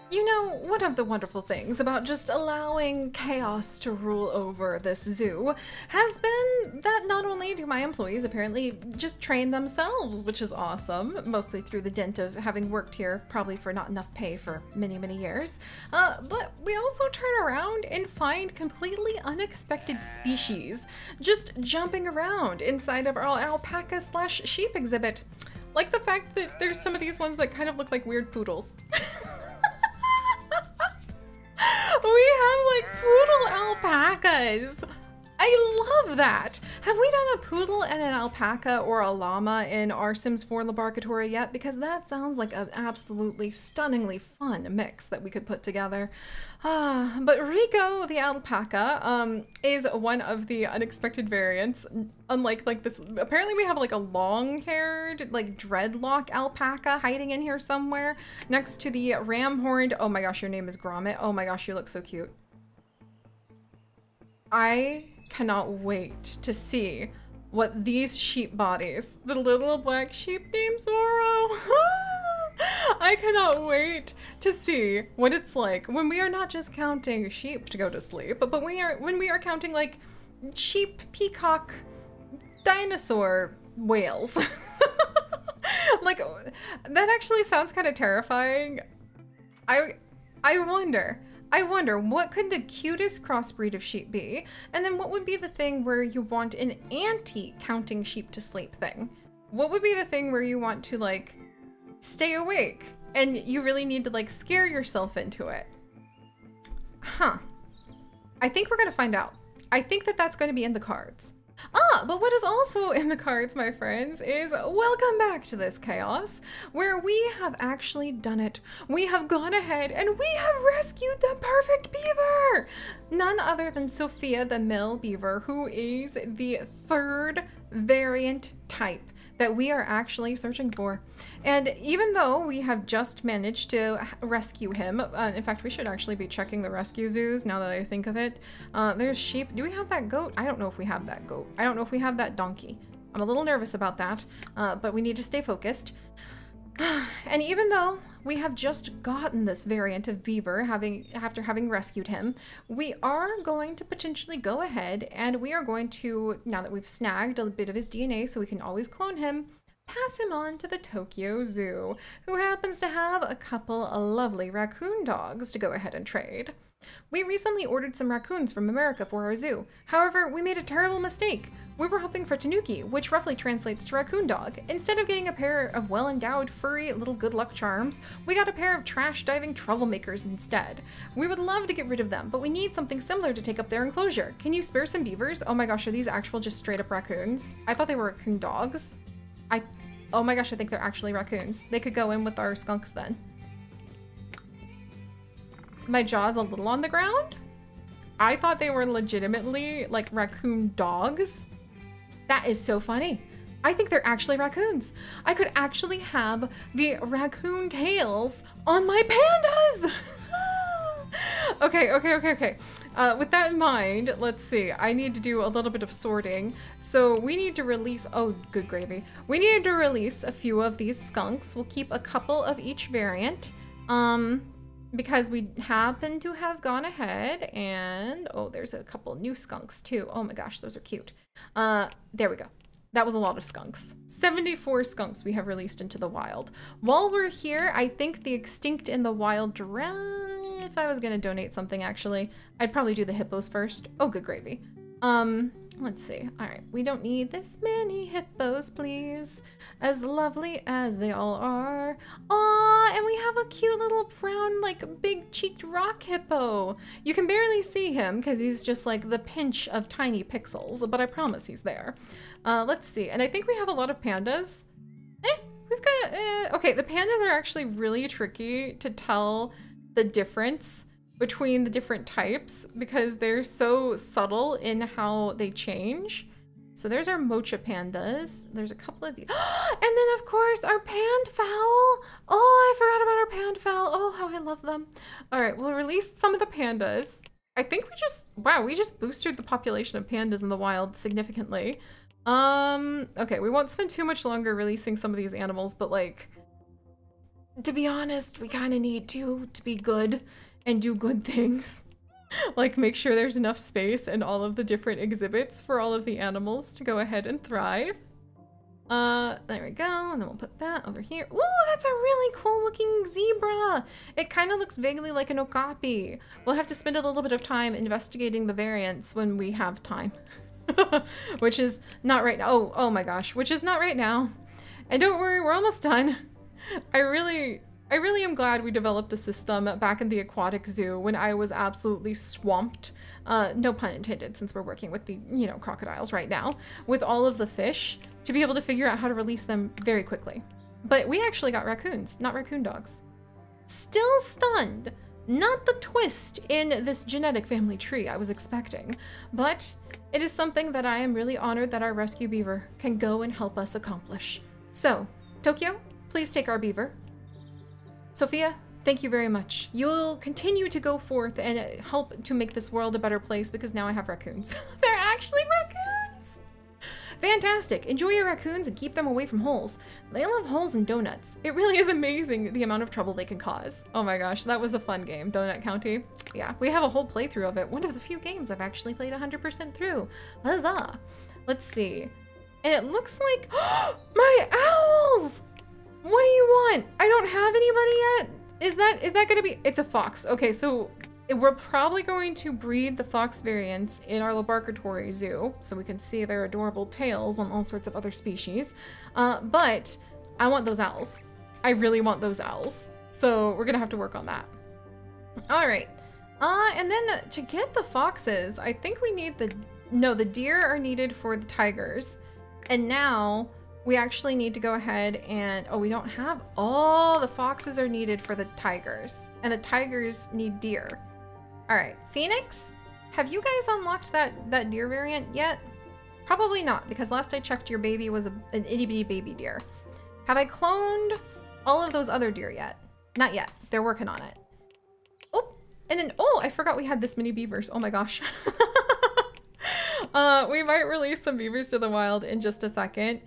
You know, one of the wonderful things about just allowing chaos to rule over this zoo has been that not only do my employees apparently just train themselves, which is awesome, mostly through the dint of having worked here probably for not enough pay for many, many years, but we also turn around and find completely unexpected species just jumping around inside of our alpaca/sheep exhibit. Like the fact that there's some of these ones that kind of look like weird poodles. We have like poodle alpacas. I love that. Have we done a poodle and an alpaca or a llama in our Sims 4 laboratory yet? Because that sounds like an absolutely stunningly fun mix that we could put together. But Rico the alpaca is one of the unexpected variants. Unlike like this, apparently we have like a long-haired, like dreadlock alpaca hiding in here somewhere next to the ram-horned. Oh my gosh, your name is Gromit. Oh my gosh, you look so cute. I cannot wait to see what these sheep bodies, the little black sheep named Zorro. I cannot wait to see what it's like when we are not just counting sheep to go to sleep, but when we are counting like sheep, peacock, dinosaur whales. Like that actually sounds kind of terrifying. I wonder what could the cutest crossbreed of sheep be? And then what would be the thing where you want an anti-counting sheep to sleep thing? What would be the thing where you want to like stay awake and you really need to like scare yourself into it? Huh. I think we're gonna find out. I think that that's going to be in the cards. But what is also in the cards, my friends, is welcome back to this chaos, where we have actually done it. We have gone ahead and we have rescued the perfect beaver! None other than Sophia the male beaver, who is the third variant type that we are actually searching for. And even though we have just managed to rescue him, in fact, we should actually be checking the rescue zoos now that I think of it. There's sheep. Do we have that goat? I don't know if we have that goat. I don't know if we have that donkey. I'm a little nervous about that, but we need to stay focused. And even though we have just gotten this variant of beaver after having rescued him, we are going to potentially go ahead and we are going to, now that we've snagged a bit of his DNA so we can always clone him, pass him on to the Tokyo Zoo, who happens to have a couple of lovely raccoon dogs to go ahead and trade. We recently ordered some raccoons from America for our zoo. However, we made a terrible mistake. We were hoping for tanuki, which roughly translates to raccoon dog. Instead of getting a pair of well-endowed, furry little good luck charms, we got a pair of trash-diving troublemakers instead. We would love to get rid of them, but we need something similar to take up their enclosure. Can you spare some beavers? Oh my gosh, are these actual just straight up raccoons? I thought they were raccoon dogs. Oh my gosh, I think they're actually raccoons. They could go in with our skunks then. My jaw's a little on the ground. I thought they were legitimately like raccoon dogs. That is so funny. I think they're actually raccoons. I could actually have the raccoon tails on my pandas. Okay. With that in mind, let's see. I need to do a little bit of sorting. So we need to release, oh, good gravy. We need to release a few of these skunks. We'll keep a couple of each variant. Because we happen to have gone ahead and, oh, there's a couple new skunks too. Oh my gosh, those are cute. There we go. That was a lot of skunks. 74 skunks we have released into the wild. While we're here, I think the extinct in the wild if I was gonna donate something actually, I'd probably do the hippos first. Oh, good gravy. Let's see. All right, we don't need this many hippos, please. As lovely as they all are. Aw, and we have a cute little brown, like, big-cheeked rock hippo. You can barely see him because he's just like the pinch of tiny pixels, but I promise he's there. Let's see. And I think we have a lot of pandas. We've got, okay, the pandas are actually really tricky to tell the difference between the different types because they're so subtle in how they change. So there's our mocha pandas. There's a couple of these. And then of course our pandfowl. Oh, I forgot about our pandfowl. Oh, how I love them. All right, we'll release some of the pandas. I think we just boosted the population of pandas in the wild significantly. Okay, we won't spend too much longer releasing some of these animals, but like, to be honest, we kind of need to be good and do good things. Like make sure there's enough space and all of the different exhibits for all of the animals to go ahead and thrive. There we go, and then we'll put that over here. Ooh, that's a really cool looking zebra. It kind of looks vaguely like an okapi. We'll have to spend a little bit of time investigating the variants when we have time. Which is not right now. Oh my gosh, which is not right now. And don't worry, we're almost done. I really am glad we developed a system back in the aquatic zoo when I was absolutely swamped. No pun intended, since we're working with the, you know, crocodiles right now, with all of the fish, to be able to figure out how to release them very quickly. But we actually got raccoons, not raccoon dogs. Still stunned. Not the twist in this genetic family tree I was expecting, but it is something that I am really honored that our rescue beaver can go and help us accomplish. So, Tokyo, please take our beaver. Sophia, thank you very much. You'll continue to go forth and help to make this world a better place because now I have raccoons. They're actually raccoons! Fantastic. Enjoy your raccoons and keep them away from holes. They love holes and donuts. It really is amazing the amount of trouble they can cause. Oh my gosh, that was a fun game, Donut County. Yeah, we have a whole playthrough of it. One of the few games I've actually played 100% through. Huzzah! Let's see. And it looks like my owls! What do you want? I don't have anybody yet. Is that gonna be? It's a fox. Okay, so we're probably going to breed the fox variants in our laboratory zoo so we can see their adorable tails on all sorts of other species. But I want those owls. I really want those owls. So we're gonna have to work on that. All right. And then to get the foxes, I think we need the deer are needed for the tigers. And now we actually need to go ahead and, oh, we don't have, all the foxes are needed for the tigers, and the tigers need deer. All right, Phoenix, have you guys unlocked that deer variant yet? Probably not, because last I checked your baby was an itty bitty baby deer. Have I cloned all of those other deer yet? Not yet, they're working on it. Oh, and then, oh, I forgot we had this many beavers, oh my gosh. We might release some beavers to the wild in just a second.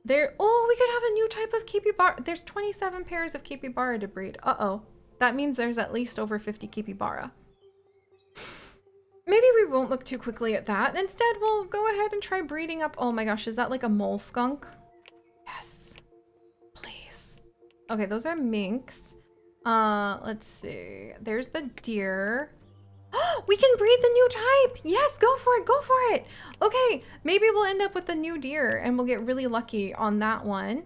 Oh, we could have a new type of capybara. There's 27 pairs of capybara to breed. Uh-oh. That means there's at least over 50 capybara. Maybe we won't look too quickly at that. Instead, we'll go ahead and try breeding up. Oh my gosh, is that like a mole skunk? Yes. Please. Okay, those are minks. Let's see. There's the deer. We can breed the new type! Yes, go for it, go for it! Okay, maybe we'll end up with the new deer and we'll get really lucky on that one.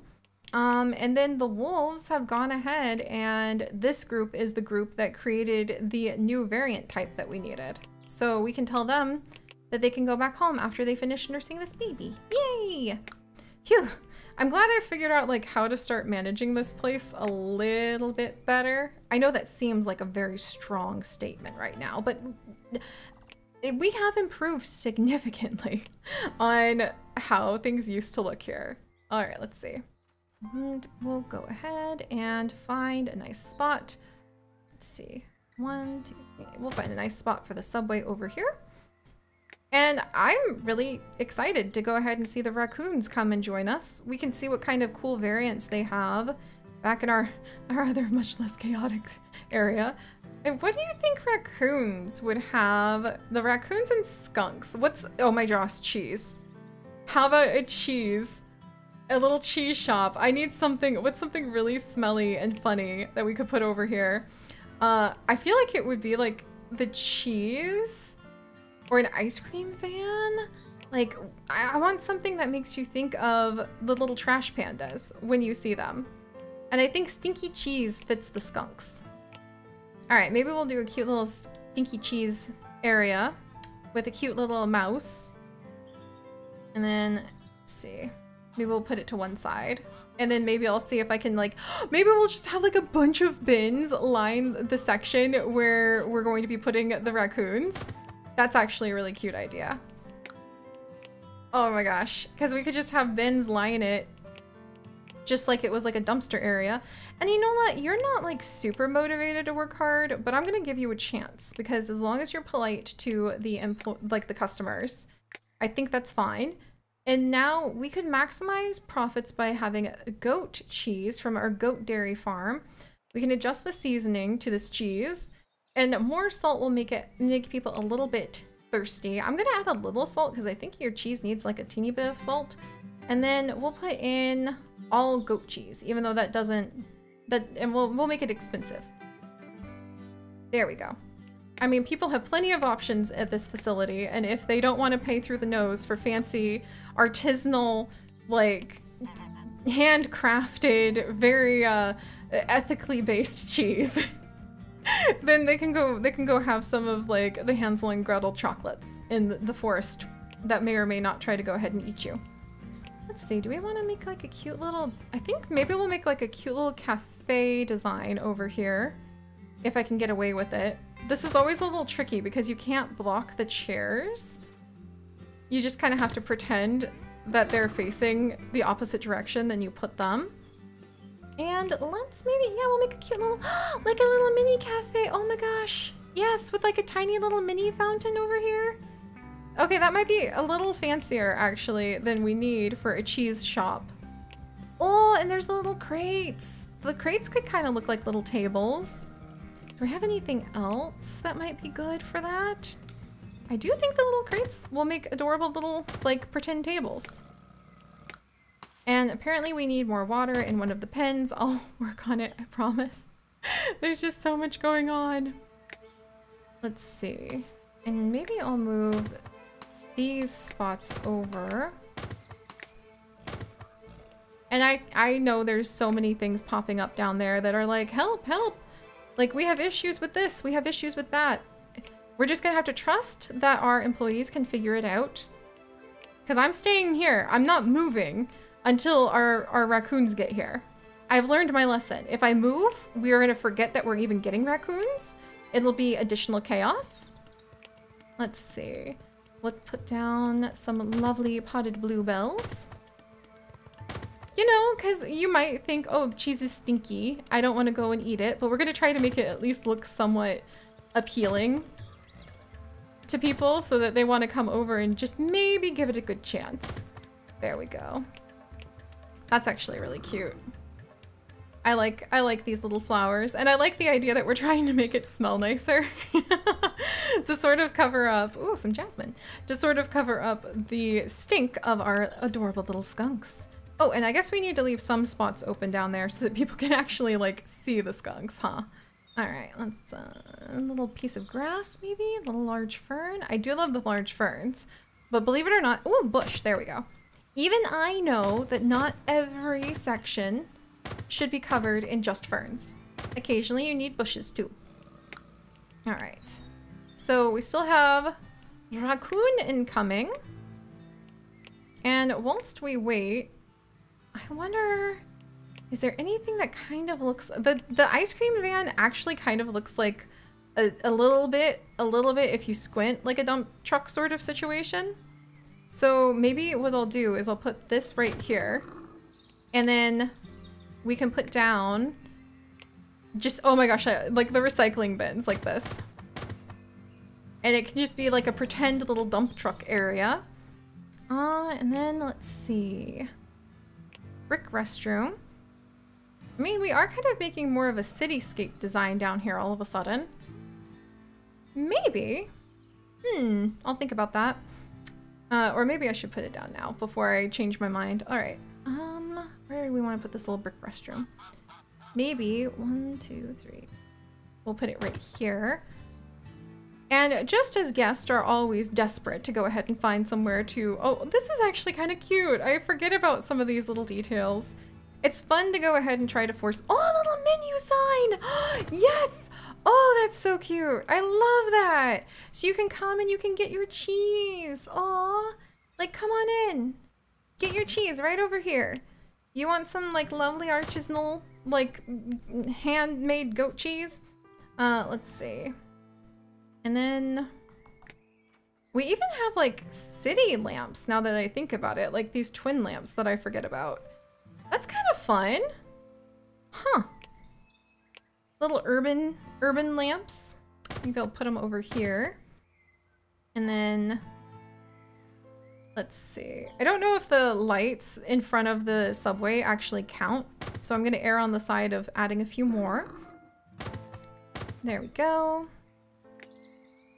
And then the wolves have gone ahead, and this group is the group that created the new variant type that we needed. So we can tell them that they can go back home after they finish nursing this baby. Yay! Phew! I'm glad I figured out like how to start managing this place a little bit better. I know that seems like a very strong statement right now, but we have improved significantly on how things used to look here. All right, let's see. And we'll go ahead and find a nice spot. Let's see. 1, 2, 3. We'll find a nice spot for the subway over here. And I'm really excited to go ahead and see the raccoons come and join us. We can see what kind of cool variants they have back in our other much less chaotic area. And what do you think raccoons would have? The raccoons and skunks. Oh my gosh, cheese. How about a cheese? A little cheese shop. I need something, what's something really smelly and funny that we could put over here? I feel like it would be like the cheese. Or an ice cream van? Like, I want something that makes you think of the little trash pandas when you see them. And I think stinky cheese fits the skunks. All right, maybe we'll do a cute little stinky cheese area with a cute little mouse. And then, let's see, maybe we'll put it to one side. And then maybe I'll see if I can like, maybe we'll just have like a bunch of bins line the section where we're going to be putting the raccoons. That's actually a really cute idea. Oh my gosh, because we could just have bins line it just like it was like a dumpster area. And you know what? You're not like super motivated to work hard, but I'm gonna give you a chance because as long as you're polite to the the customers, I think that's fine. And now we could maximize profits by having a goat cheese from our goat dairy farm. We can adjust the seasoning to this cheese, and more salt will make people a little bit thirsty. I'm gonna add a little salt because I think your cheese needs like a teeny bit of salt. And then we'll put in all goat cheese, even though that doesn't, and we'll make it expensive. There we go. I mean, people have plenty of options at this facility, and if they don't want to pay through the nose for fancy, artisanal, like, handcrafted, very ethically based cheese, then they can go have some of like the Hansel and Gretel chocolates in the forest that may or may not try to go ahead and eat you. Let's see, do we want to make like a cute little, I think maybe we'll make like a cute little cafe design over here, if I can get away with it. This is always a little tricky because you can't block the chairs. You just kind of have to pretend that they're facing the opposite direction than you put them. And let's maybe, yeah, we'll make a cute little, like a little mini cafe. Oh my gosh. Yes, with like a tiny little mini fountain over here. Okay, that might be a little fancier actually than we need for a cheese shop. Oh, and there's the little crates. The crates could kind of look like little tables. Do we have anything else that might be good for that? I do think the little crates will make adorable little, like, pretend tables. And apparently we need more water in one of the pens. I'll work on it, I promise. There's just so much going on. Let's see. And maybe I'll move these spots over. And I know there's so many things popping up down there that are like, help, help! Like, we have issues with this, we have issues with that. We're just gonna have to trust that our employees can figure it out. Because I'm staying here. I'm not moving until our raccoons get here. I've learned my lesson. If I move, we are gonna forget that we're even getting raccoons. It'll be additional chaos. Let's see. Let's put down some lovely potted bluebells. You know, because you might think, oh, the cheese is stinky. I don't want to go and eat it, but we're going to try to make it at least look somewhat appealing to people so that they want to come over and just maybe give it a good chance. There we go. That's actually really cute. I like these little flowers, and I like the idea that we're trying to make it smell nicer to sort of cover up, ooh, some jasmine, to sort of cover up the stink of our adorable little skunks. Oh, and I guess we need to leave some spots open down there so that people can actually, like, see the skunks, huh? Alright, let's, a little piece of grass, maybe? A little large fern? I do love the large ferns. But believe it or not, ooh, bush, there we go. Even I know that not every section should be covered in just ferns. Occasionally you need bushes, too. Alright. So we still have raccoon incoming. And whilst we wait, I wonder, is there anything that kind of looks, the ice cream van actually kind of looks like a little bit if you squint, like a dump truck sort of situation. So maybe what I'll do is I'll put this right here, and then we can put down just, oh my gosh, like the recycling bins like this. And it can just be like a pretend little dump truck area. And then let's see. Brick restroom. I mean, we are kind of making more of a cityscape design down here all of a sudden. Maybe. I'll think about that. Or maybe I should put it down now before I change my mind. All right. Where do we want to put this little brick restroom? Maybe 1, 2, 3. We'll put it right here. And just as guests are always desperate to go ahead and find somewhere to... Oh, this is actually kind of cute. I forget about some of these little details. It's fun to go ahead and try to force... Oh, a little menu sign! Yes! Oh, that's so cute. I love that. So you can come and you can get your cheese. Aw. Like, come on in. Get your cheese right over here. You want some, like, lovely artisanal, like, handmade goat cheese? Let's see. And then we even have like city lamps now that I think about it, like these twin lamps that I forget about. That's kind of fun. Huh. Little urban lamps. Maybe I'll put them over here. And then Let's see. I don't know if the lights in front of the subway actually count, so I'm gonna err on the side of adding a few more. There we go.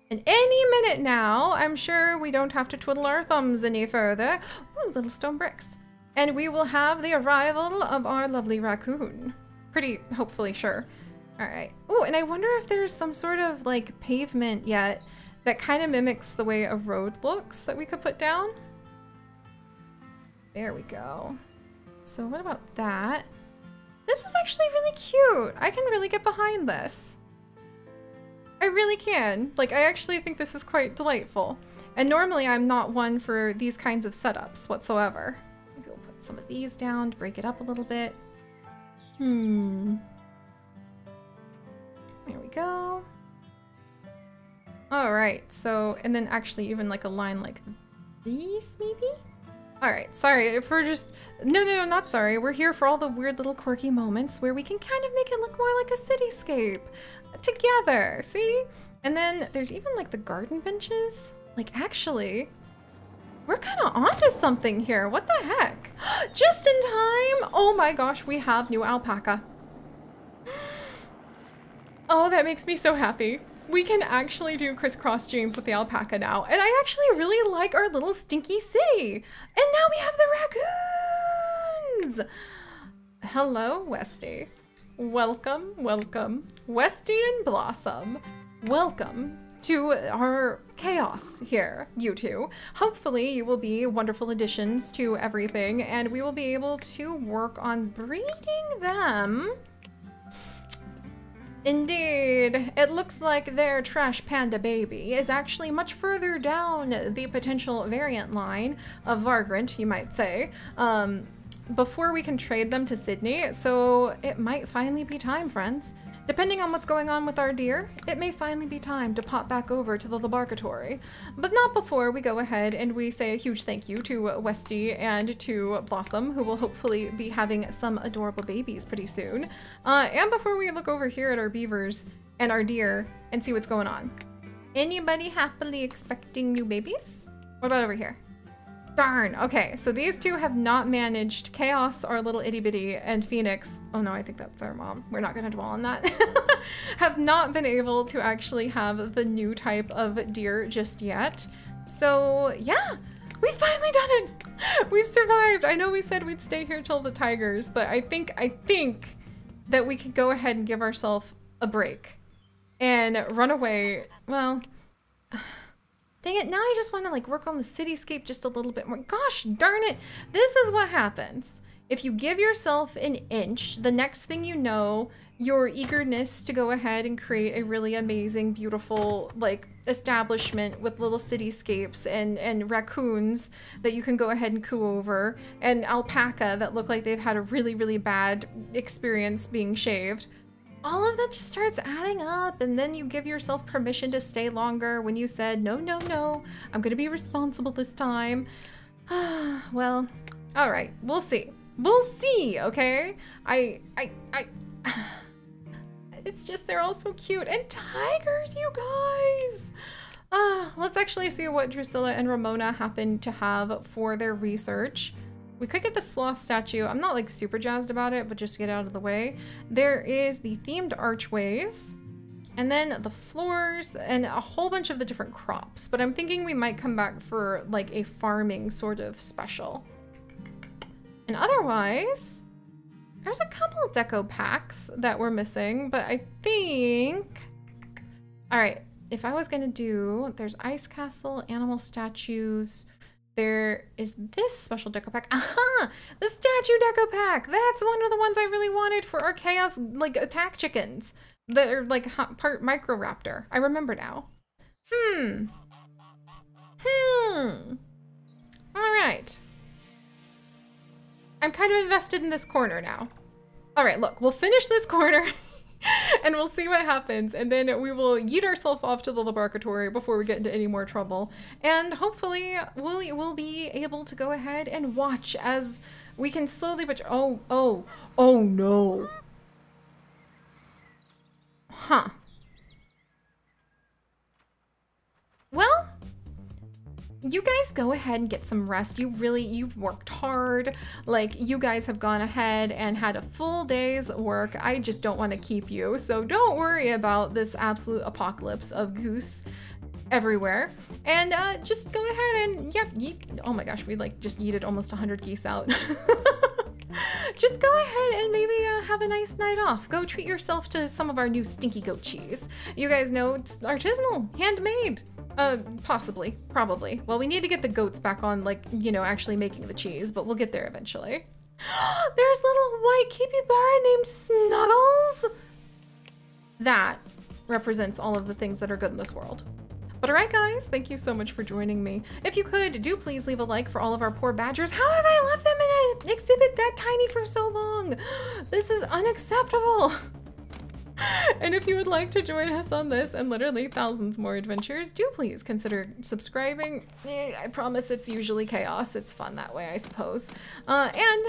And any minute now, I'm sure we don't have to twiddle our thumbs any further. Ooh, little stone bricks. And we will have the arrival of our lovely raccoon. Pretty hopefully sure. All right. Oh, and I wonder if there's some sort of like pavement yet that kind of mimics the way a road looks that we could put down. There we go. So what about that? This is actually really cute. I can really get behind this. I really can. Like, I actually think this is quite delightful. And normally I'm not one for these kinds of setups whatsoever. Maybe we'll put some of these down to break it up a little bit. There we go. All right, so, and then actually even like a line like this, maybe? All right, sorry if we're just, no, not sorry. We're here for all the weird little quirky moments where we can kind of make it look more like a cityscape together, see? And then there's even like the garden benches. Like actually, we're kind of onto something here. What the heck? Just in time. Oh my gosh, we have new alpaca. Oh, that makes me so happy. We can actually do crisscross jeans with the alpaca now. And I actually really like our little Stinky city. And now we have the raccoons. Hello, Westy. Welcome, welcome. Westy and Blossom. Welcome to our chaos here, you two. Hopefully you will be wonderful additions to everything and we will be able to work on breeding them. Indeed, it looks like their trash panda baby is actually much further down the potential variant line of Vagrant, you might say, before we can trade them to Sydney, so it might finally be time, friends. Depending on what's going on with our deer, it may finally be time to pop back over to the laboratory. But not before we go ahead and we say a huge thank you to Westy and to Blossom, who will hopefully be having some adorable babies pretty soon. And before we look over here at our beavers and our deer and see what's going on. Anybody happily expecting new babies? What about over here? Darn, okay, so these two have not managed. Chaos, our little itty bitty, and Phoenix, oh no, I think that's their mom. We're not gonna dwell on that. Have not been able to actually have the new type of deer just yet. So yeah, we've finally done it. We've survived. I know we said we'd stay here till the tigers, but I think that we could go ahead and give ourselves a break and run away. Well, dang it, now I just want to like work on the cityscape just a little bit more. Gosh darn it. This is what happens. If you give yourself an inch, the next thing you know, your eagerness to go ahead and create a really amazing, beautiful like establishment with little cityscapes and raccoons that you can go ahead and coo over, and alpaca that look like they've had a really, really bad experience being shaved. All of that just starts adding up, and then you give yourself permission to stay longer when you said, no, no, no, I'm gonna be responsible this time. Well, all right, we'll see. We'll see, okay? It's just, they're all so cute. And tigers, you guys! Let's actually see what Drusilla and Ramona happen to have for their research. We could get the sloth statue. I'm not like super jazzed about it, but just to get out of the way. There is the themed archways, and then the floors, and a whole bunch of the different crops. But I'm thinking we might come back for like a farming sort of special. And otherwise, there's a couple of deco packs that we're missing, but I think... All right, if I was gonna do, there's ice castle, animal statues. There is this special deco pack. Aha! The statue deco pack! That's one of the ones I really wanted for our chaos, like, attack chickens. That are, like, part Microraptor. I remember now. Alright. I'm kind of invested in this corner now. Alright, look, we'll finish this corner. And we'll see what happens, and then we will yeet ourselves off to the laboratory before we get into any more trouble. And hopefully we'll be able to go ahead and watch as we can slowly but oh no. Huh. Well, you guys go ahead and get some rest. You've worked hard. Like, you guys have gone ahead and had a full day's work. I just don't want to keep you. So don't worry about this absolute apocalypse of goose everywhere. And just go ahead and, yep, oh my gosh, we like just yeeted almost 100 geese out. Just go ahead and maybe have a nice night off. Go treat yourself to some of our new stinky goat cheese. You guys know it's artisanal, handmade. Possibly, probably. Well, we need to get the goats back on, like, you know, actually making the cheese, but we'll get there eventually. There's little white capybara named Snuggles. That represents all of the things that are good in this world. But all right, guys, thank you so much for joining me. If you could, do please leave a like for all of our poor badgers. How have I left them in an exhibit that tiny for so long? This is unacceptable. And if you would like to join us on this and literally thousands more adventures, do please consider subscribing. I promise it's usually chaos. It's fun that way, I suppose. And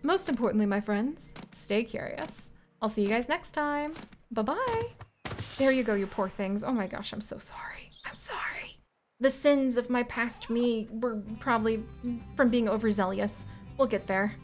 most importantly, my friends, stay curious. I'll see you guys next time. Bye-bye. There you go, you poor things. Oh my gosh, I'm so sorry. I'm sorry. The sins of my past me were probably from being overzealous. We'll get there.